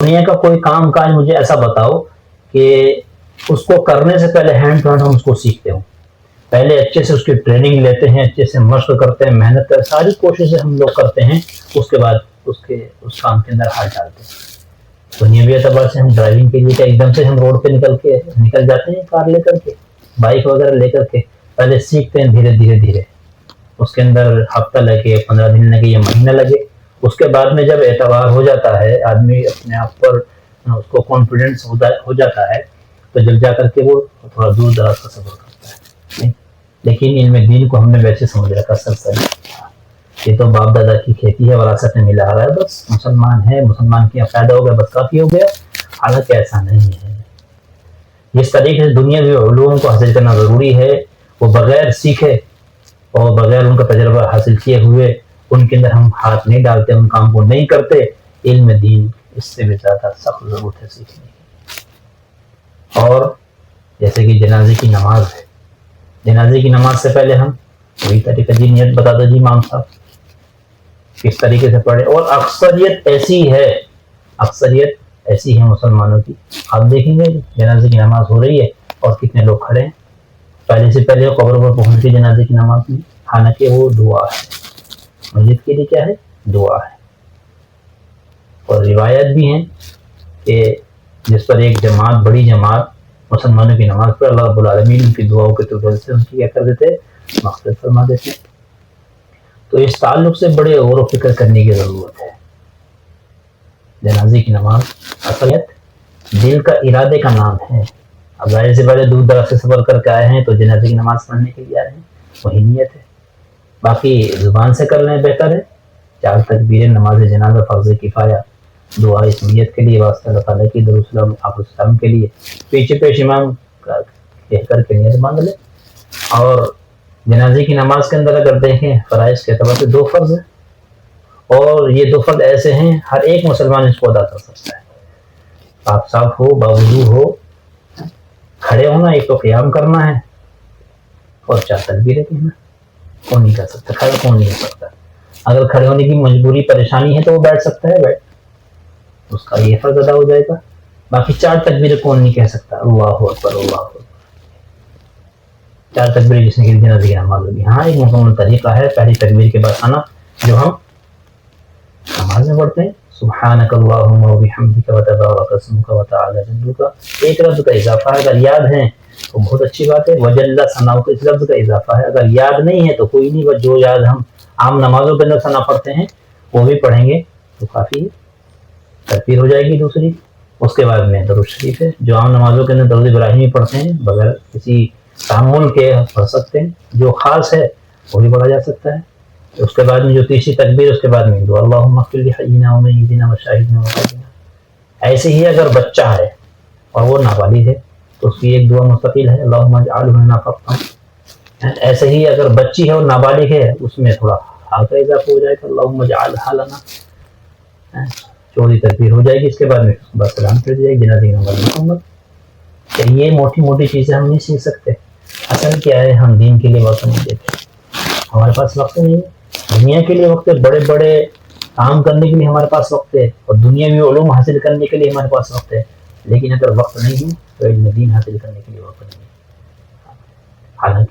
دنیا کا کوئی کام کاج مجھے ایسا بتاؤ کہ اس کو کرنے سے پہلے ہینڈ ٹو ہینڈ ہم اس کو سیکھتے ہوں، پہلے اچھے سے اس کی ٹریننگ لیتے ہیں، اچھے سے مشق کرتے ہیں، محنت کرتے، ساری کوششیں ہم لوگ کرتے ہیں، اس کے بعد اس کام کے اندر ہاتھ ڈالتے ہیں۔ دنیاوی اعتبار سے ہم ڈرائیونگ کے لیے کیا ایک دم سے ہم روڈ پہ نکل جاتے ہیں کار لے کر کے، بائک وغیرہ لے کر کے؟ پہلے سیکھتے ہیں دھیرے دھیرے دھیرے، اس کے اندر ہفتہ لگے، 15 دن لگے یا مہینہ لگے، اس کے بعد میں جب اعتبار ہو جاتا ہے، آدمی اپنے آپ پر اس کو کانفیڈنس ہو جاتا ہے، تو جب جا کر کے وہ تھوڑا دور دراز کا سفر کرتا ہے۔ لیکن علم دین کو ہم نے ویسے سمجھ رکھا سر یہ تو باپ دادا کی کھیتی ہے، وراثت میں ملا رہا ہے، بس مسلمان ہے، مسلمان کیا فائدہ ہو گیا، بس کافی ہو گیا۔ حالانکہ ایسا نہیں ہے۔ جس طریقے سے دنیاوی علوم کو حاصل کرنا ضروری ہے، وہ بغیر سیکھے اور بغیر ان کا تجربہ حاصل کیے ہوئے ان کے اندر ہم ہاتھ نہیں ڈالتے، ان کام کو نہیں کرتے۔ علم دین اس سے بھی زیادہ سخت ضرورت ہے سیکھنے کی۔ اور جیسے کہ جنازے کی نماز ہے، جنازے کی نماز سے پہلے ہم وہی طریقہ جی نیت بتا دو جی امام صاحب کس طریقے سے پڑھے۔ اور اکثریت ایسی ہے مسلمانوں کی، آپ دیکھیں گے جنازے کی نماز ہو رہی ہے اور کتنے لوگ کھڑے ہیں، پہلے سے پہلے قبر پر پہنچ کے جنازے کی نماز میں، حالانکہ وہ دعا ہے، مسجد کے لیے کیا ہے؟ دعا ہے۔ اور روایت بھی ہیں کہ جس پر ایک جماعت، بڑی جماعت مسلمانوں کی نماز پر، اللہ رب العالمین ان کی دعاؤں کے توسل سے ان کی کیا کر دیتے؟ مغفرت فرما دیتے۔ تو اس تعلق سے بڑے غور و فکر کرنے کی ضرورت ہے۔ جنازے کی نماز اصلیت دل کا ارادے کا نام ہے۔ اب ظاہر سے پہلے دور دراز سے سفر کر کے آئے ہیں تو جنازے کی نماز پڑھنے کے لیے آئے ہیں، وہی نیت ہے۔ باقی زبان سے کر لیں بہتر ہے۔ 4 تکبیریں نماز جنازہ فرض کفایہ، دعا اس نیت کے لیے، واسطہ اللہ تعالیٰ کی، درود سلام آپ السلام کے لیے، پیچھے پیش امام کہہ کر کے نیت مانگ لیں۔ اور جنازے کی نماز کے اندر اگر دیکھیں فرائض کے اعتبار سے 2 فرض ہیں، اور یہ 2 فرض ایسے ہیں ہر ایک مسلمان اس کو ادا کر سکتا ہے، آپ صاف ہو، باوضو ہو، کھڑے ہونا، ایک تو قیام کرنا ہے اور 4 تکبیریں کہنا۔ کون نہیں کر سکتا؟ کھڑا کون نہیں کر سکتا؟ اگر کھڑے ہونے کی مجبوری پریشانی ہے تو وہ بیٹھ سکتا ہے، بیٹھ اس کا یہ فرض ادا ہو جائے گا۔ باقی 4 تکبیریں کون نہیں کہہ سکتا؟ اللہ اکبر اللہ اکبر، 4 تکبیریں جس نے کی جنازے کی نماز ہوگی۔ ہاں ایک مکمل طریقہ ہے، پہلی تکبیر کے بعد آنا جو ہم نماز میں پڑھتے ہیں، سبحانک اللہم و بحمدک و تبارک اسمک و تعالی جدک، ایک لفظ کا اضافہ ہے، اگر یاد ہے تو بہت اچھی بات ہے، وجل ثناؤک اس لفظ کا اضافہ ہے، اگر یاد نہیں ہے تو کوئی نہیں، بس جو یاد ہم عام نمازوں کے اندر ثنا پڑھتے ہیں وہ بھی پڑھیں گے تو کافی ہے۔ تکبیر ہو جائے گی دوسری، اس کے بعد میں درود شریف ہے، جو عام نمازوں کے اندر درود ابراہیمی پڑھتے ہیں بغیر کسی تعمل کے پڑھ سکتے ہیں، جو خاص ہے وہ بھی پڑھا جا سکتا ہے۔ اس کے بعد میں جو تیسری تکبیر، اس کے بعد میں دعا اللہم اغفر لحینا و میتنا و شاہدنا و غائبنا۔ ایسے ہی اگر بچہ ہے اور وہ نابالغ ہے تو اس کی ایک دعا مستقل ہے، اللہم اجعلہ لنا فرقا۔ ایسے ہی اگر بچی ہے اور نابالغ ہے اس میں تھوڑا ہا کا اضافہ ہو جائے گا، اللہم اجعلھا لنا۔ 4 تکبیر ہو جائے گی، اس کے بعد میں بس سلام پھر جائے گی، جنازے کی نماز مکمل۔ کہ یہ موٹی موٹی چیزیں ہم نہیں سیکھ سکتے، اصل کیا ہے ہم دین کے لیے وقت نہیں دیتے، ہمارے پاس وقت نہیں ہے۔ دنیا کے لیے وقت ہے، بڑے بڑے کام کرنے کے لیے ہمارے پاس وقت ہے، اور دنیاوی علوم حاصل کرنے کے لیے ہمارے پاس وقت ہے، لیکن اگر وقت نہیں ہے تو علم دین حاصل کرنے کے لیے وقت نہیں ہے۔ حالانکہ